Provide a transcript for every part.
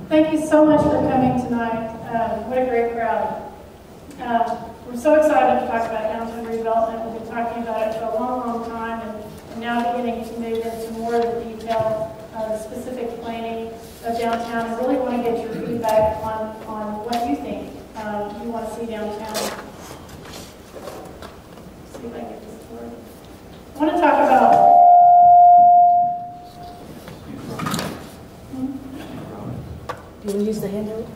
Thank you so much for coming tonight. What a great crowd. We're so excited to talk about downtown redevelopment. We've been talking about it for a long, long time, and now beginning to move into more of the detail, specific planning of downtown. I really want to get your feedback on what you think you want to see downtown. See if I can get this to work. I want to talk about. Do you use the handle?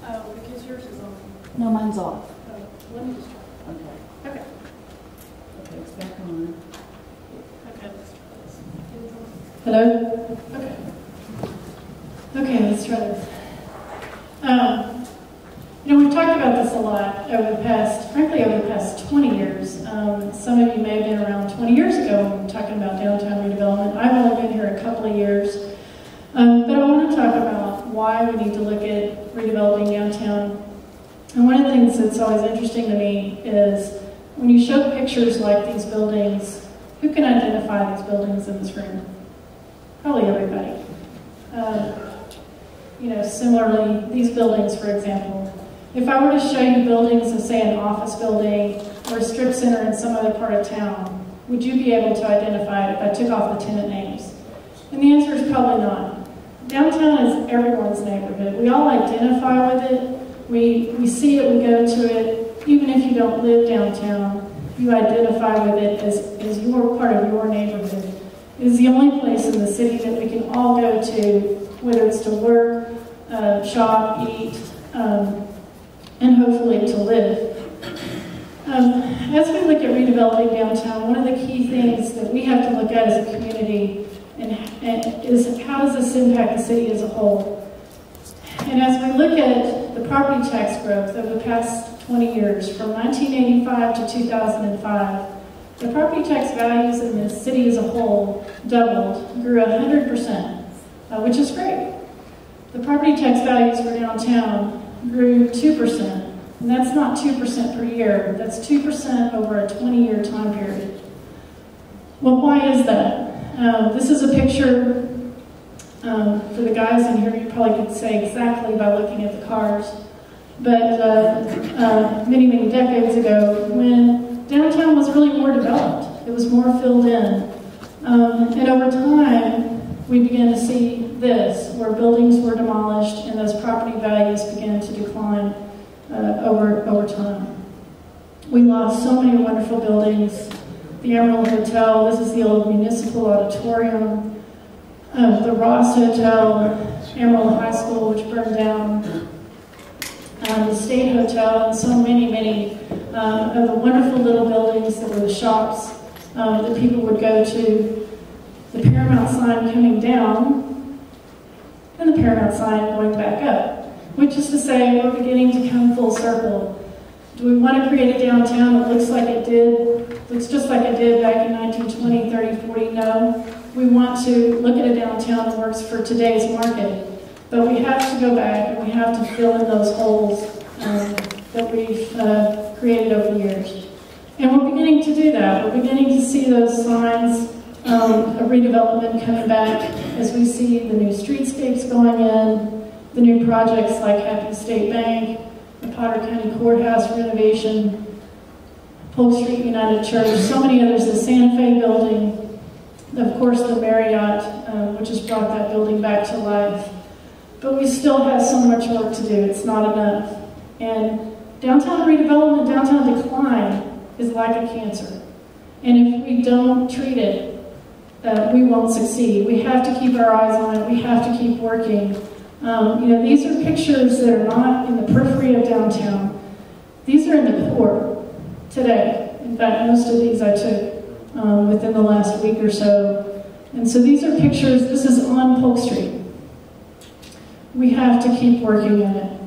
Oh, because yours is on. No, mine's off. Oh, let me just try. Okay. Okay. Okay, it's back on. Okay, let's try this. Hello? Okay. Okay, let's try this. We've talked about this a lot over the past, frankly, over the past 20 years. Some of you may have been around 20 years ago when we were talking about downtown redevelopment. I've only been here a couple of years. But I want to talk about why we need to look at redeveloping downtown. And one of the things that's always interesting to me is when you show pictures like these buildings, who can identify these buildings in this room? Probably everybody. Similarly, these buildings, for example. If I were to show you buildings of, say, an office building or a strip center in some other part of town, would you be able to identify it if I took off the tenant names? And the answer is probably not. Downtown is everyone's neighborhood. We all identify with it. We see it, we go to it. Even if you don't live downtown, you identify with it as your part of your neighborhood. It is the only place in the city that we can all go to, whether it's to work, shop, eat, and hopefully to live. As we look at redeveloping downtown, one of the key things that we have to look at as a community is how does this impact the city as a whole? And as we look at the property tax growth over the past 20 years, from 1985 to 2005, the property tax values in the city as a whole doubled, grew 100%, which is great. The property tax values for downtown grew 2%, and that's not 2% per year, that's 2% over a 20-year time period. Well, why is that? This is a picture for the guys in here. You probably could say exactly by looking at the cars, but many, many decades ago, when downtown was really more developed, it was more filled in, and over time, we began to see this, where buildings were demolished and those property values began to decline over time. We lost so many wonderful buildings. The Emerald Hotel, this is the old Municipal Auditorium, the Ross Hotel, Emerald High School, which burned down, the State Hotel, and so many, many of the wonderful little buildings that were the shops that people would go to. The Paramount sign coming down, and the Paramount sign going back up, which is to say we're beginning to come full circle. Do we want to create a downtown that looks just like it did back in 1920, 30, 40? No. We want to look at a downtown that works for today's market, but we have to go back and we have to fill in those holes that we've created over the years. And we're beginning to do that. We're beginning to see those signs of redevelopment coming back as we see the new streetscapes going in, the new projects like Happy State Bank, the Potter County Courthouse renovation, Polk Street United Church, so many others, the Santa Fe building, of course the Marriott, which has brought that building back to life. But we still have so much work to do. It's not enough. And downtown redevelopment, downtown decline is like a cancer. And if we don't treat it, we won't succeed. We have to keep our eyes on it. We have to keep working. These are pictures that are not in the periphery of downtown. These are in the core today. In fact, most of these I took within the last week or so. And so these are pictures, this is on Polk Street. We have to keep working in it.